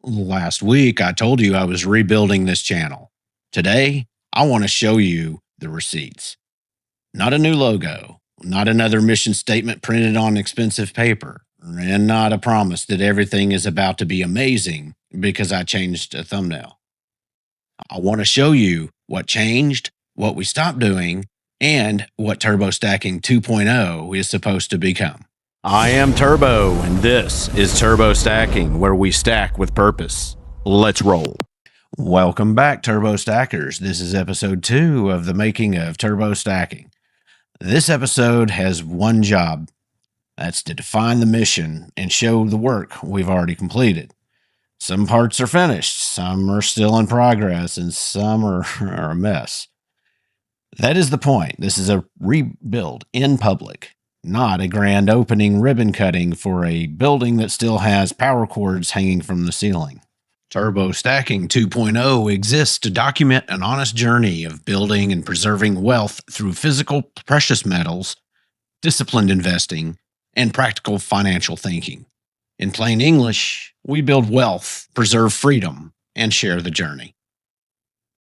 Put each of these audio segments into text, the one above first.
Last week, I told you I was rebuilding this channel. Today, I want to show you the receipts. Not a new logo, not another mission statement printed on expensive paper, and not a promise that everything is about to be amazing because I changed a thumbnail. I want to show you what changed, what we stopped doing, and what Turbo Stacking 2.0 is supposed to become. I am Turbo, and this is Turbo Stacking, where we stack with purpose. Let's roll. Welcome back, Turbo Stackers. This is episode 2 of the making of Turbo Stacking. This episode has one job. That's to define the mission and show the work we've already completed. Some parts are finished, some are still in progress, and some are a mess. That is the point. This is a rebuild in public, not a grand opening ribbon cutting for a building that still has power cords hanging from the ceiling. Turbo Stacking 2.0 exists to document an honest journey of building and preserving wealth through physical precious metals, disciplined investing, and practical financial thinking. In plain English, we build wealth, preserve freedom, and share the journey.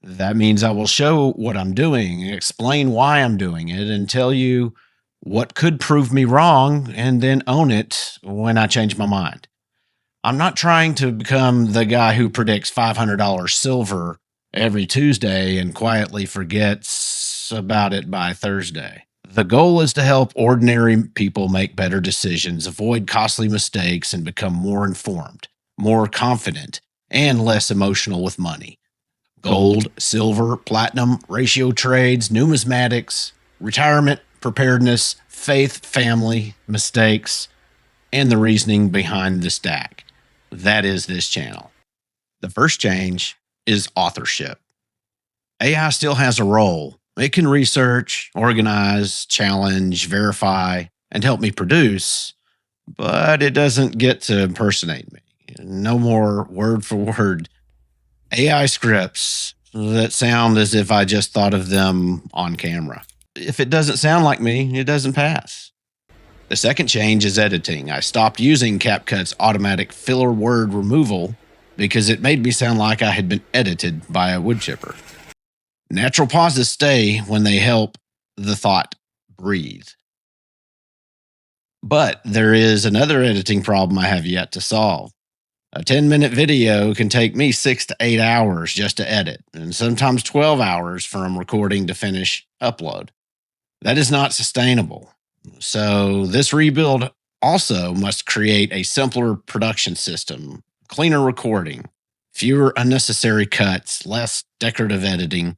That means I will show what I'm doing, explain why I'm doing it, and tell you what could prove me wrong, and then own it when I change my mind. I'm not trying to become the guy who predicts $500 silver every Tuesday and quietly forgets about it by Thursday. The goal is to help ordinary people make better decisions, avoid costly mistakes, and become more informed, more confident, and less emotional with money. Gold, silver, platinum, ratio trades, numismatics, retirement, preparedness, faith, family, mistakes, and the reasoning behind the stack. That is this channel. The first change is authorship. AI still has a role. It can research, organize, challenge, verify, and help me produce, but it doesn't get to impersonate me. No more word for word AI scripts that sound as if I just thought of them on camera. If it doesn't sound like me, it doesn't pass. The second change is editing. I stopped using CapCut's automatic filler word removal because it made me sound like I had been edited by a wood chipper. Natural pauses stay when they help the thought breathe. But there is another editing problem I have yet to solve. A 10-minute video can take me 6 to 8 hours just to edit, and sometimes 12 hours from recording to finish upload. That is not sustainable. So this rebuild also must create a simpler production system, cleaner recording, fewer unnecessary cuts, less decorative editing,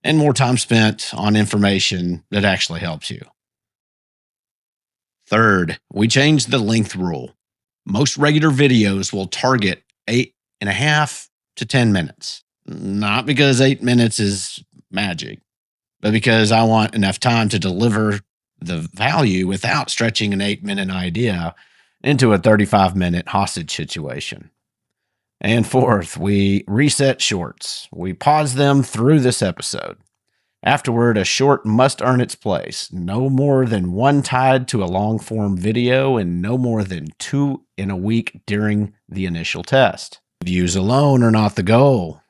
and more time spent on information that actually helps you. Third, we changed the length rule. Most regular videos will target 8.5 to 10 minutes. Not because 8 minutes is magic, but because I want enough time to deliver the value without stretching an 8-minute idea into a 35-minute hostage situation. And fourth, we reset shorts. We pause them through this episode. Afterward, a short must earn its place. No more than one tied to a long-form video and no more than 2 in a week during the initial test. Views alone are not the goal.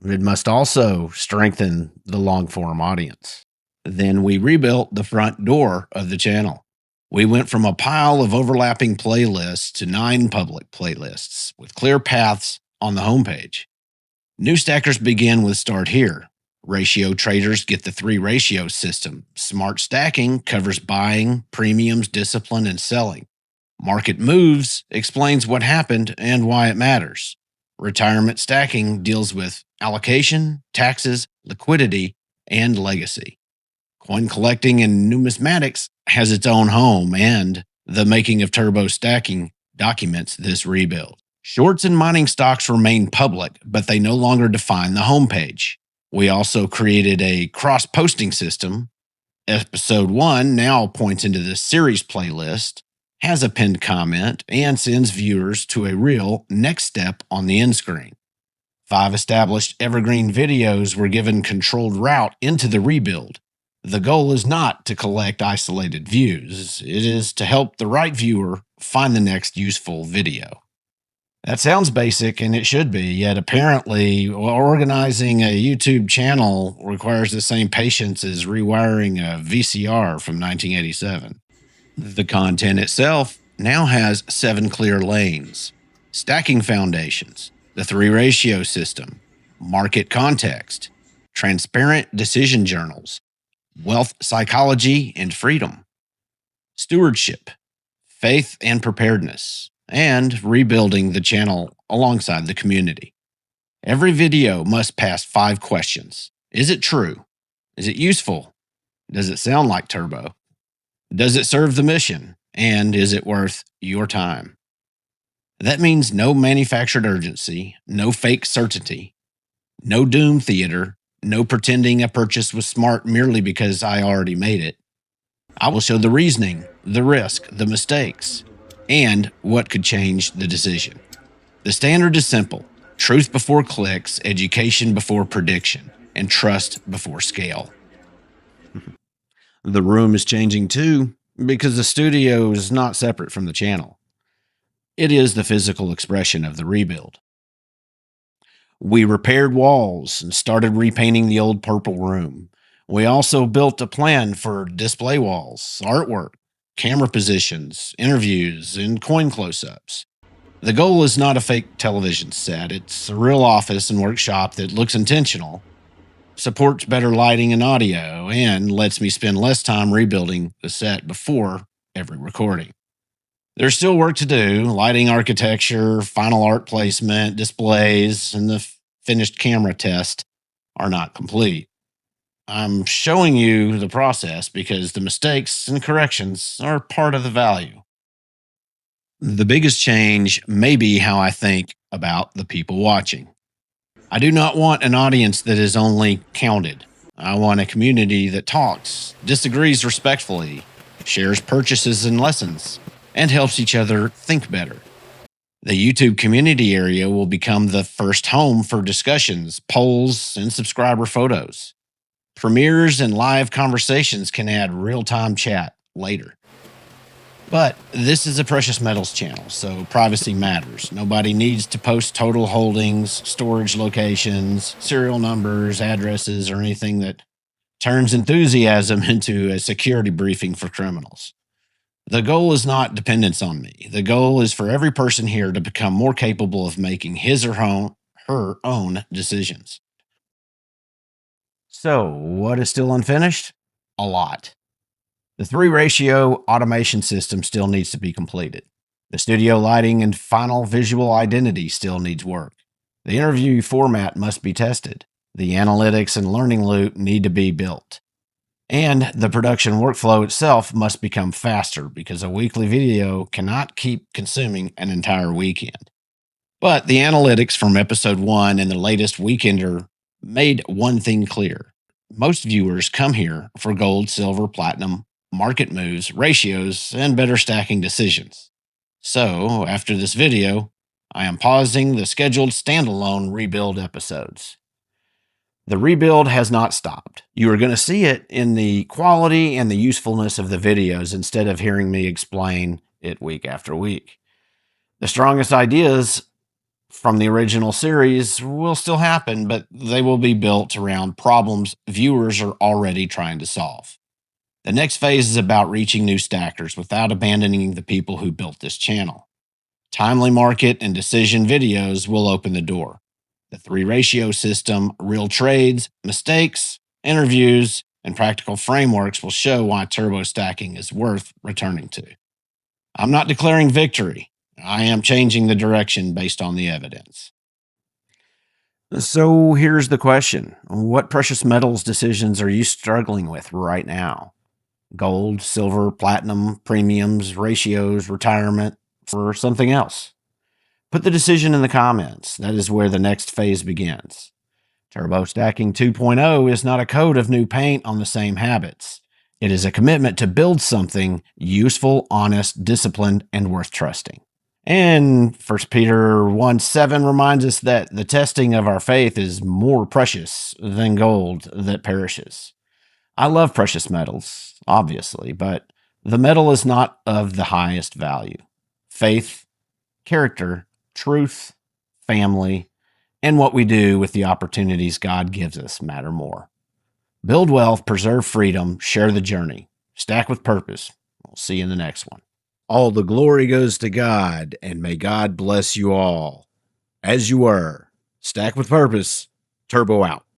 It must also strengthen the long-form audience. Then we rebuilt the front door of the channel. We went from a pile of overlapping playlists to 9 public playlists with clear paths on the homepage. New stackers begin with Start Here. Ratio traders get the 3 ratio system. Smart stacking covers buying, premiums, discipline, and selling. Market moves explains what happened and why it matters. Retirement stacking deals with allocation, taxes, liquidity, and legacy. Coin collecting and numismatics has its own home, and the making of Turbo Stacking documents this rebuild. Shorts and mining stocks remain public, but they no longer define the homepage. We also created a cross-posting system. Episode 1 now points into the series playlist, has a pinned comment, and sends viewers to a real next step on the end screen. 5 established evergreen videos were given controlled route into the rebuild. The goal is not to collect isolated views. It is to help the right viewer find the next useful video. That sounds basic, and it should be, yet apparently, organizing a YouTube channel requires the same patience as rewiring a VCR from 1987. The content itself now has 7 clear lanes, stacking foundations, the 3 ratio system, market context, transparent decision journals, wealth psychology and freedom, stewardship, faith and preparedness, and rebuilding the channel alongside the community. Every video must pass 5 questions. Is it true? Is it useful? Does it sound like Turbo? Does it serve the mission? And is it worth your time? That means no manufactured urgency, no fake certainty, no doom theater, no pretending a purchase was smart merely because I already made it. I will show the reasoning, the risk, the mistakes, and what could change the decision. The standard is simple: truth before clicks, education before prediction, and trust before scale. The room is changing too, because the studio is not separate from the channel. It is the physical expression of the rebuild. We repaired walls and started repainting the old purple room. We also built a plan for display walls, artwork, camera positions, interviews, and coin close ups. The goal is not a fake television set, it's a real office and workshop that looks intentional, supports better lighting and audio, and lets me spend less time rebuilding the set before every recording. There's still work to do: lighting architecture, final art placement, displays, and the finished camera test are not complete. I'm showing you the process because the mistakes and corrections are part of the value. The biggest change may be how I think about the people watching. I do not want an audience that is only counted. I want a community that talks, disagrees respectfully, shares purchases and lessons, and helps each other think better. The YouTube community area will become the first home for discussions, polls, and subscriber photos. Premieres and live conversations can add real time chat later. But this is a precious metals channel, so privacy matters. Nobody needs to post total holdings, storage locations, serial numbers, addresses, or anything that turns enthusiasm into a security briefing for criminals. The goal is not dependence on me. The goal is for every person here to become more capable of making his or her own decisions. So, what is still unfinished? A lot. The 3 ratio automation system still needs to be completed. The studio lighting and final visual identity still needs work. The interview format must be tested. The analytics and learning loop need to be built. And the production workflow itself must become faster because a weekly video cannot keep consuming an entire weekend. But the analytics from episode 1 and the latest Weekender made one thing clear. Most viewers come here for gold, silver, platinum, market moves, ratios, and better stacking decisions. So, after this video, I am pausing the scheduled standalone rebuild episodes. The rebuild has not stopped. You are going to see it in the quality and the usefulness of the videos instead of hearing me explain it week after week. The strongest ideas from the original series will still happen, but they will be built around problems viewers are already trying to solve. The next phase is about reaching new stackers without abandoning the people who built this channel. Timely market and decision videos will open the door. The 3 ratio system, real trades, mistakes, interviews, and practical frameworks will show why turbo stacking is worth returning to. I'm not declaring victory. I am changing the direction based on the evidence. So here's the question: what precious metals decisions are you struggling with right now? Gold, silver, platinum, premiums, ratios, retirement, or something else? Put the decision in the comments. That is where the next phase begins. Turbo Stacking 2.0 is not a code of new paint on the same habits. It is a commitment to build something useful, honest, disciplined, and worth trusting. And 1 Peter 1:7 reminds us that the testing of our faith is more precious than gold that perishes. I love precious metals, obviously, but the metal is not of the highest value. Faith, character, Truth, family, and what we do with the opportunities God gives us matter more. Build wealth, preserve freedom, share the journey. Stack with purpose. We'll see you in the next one. All the glory goes to God, and may God bless you all. As you were, Stack with Purpose, Turbo out.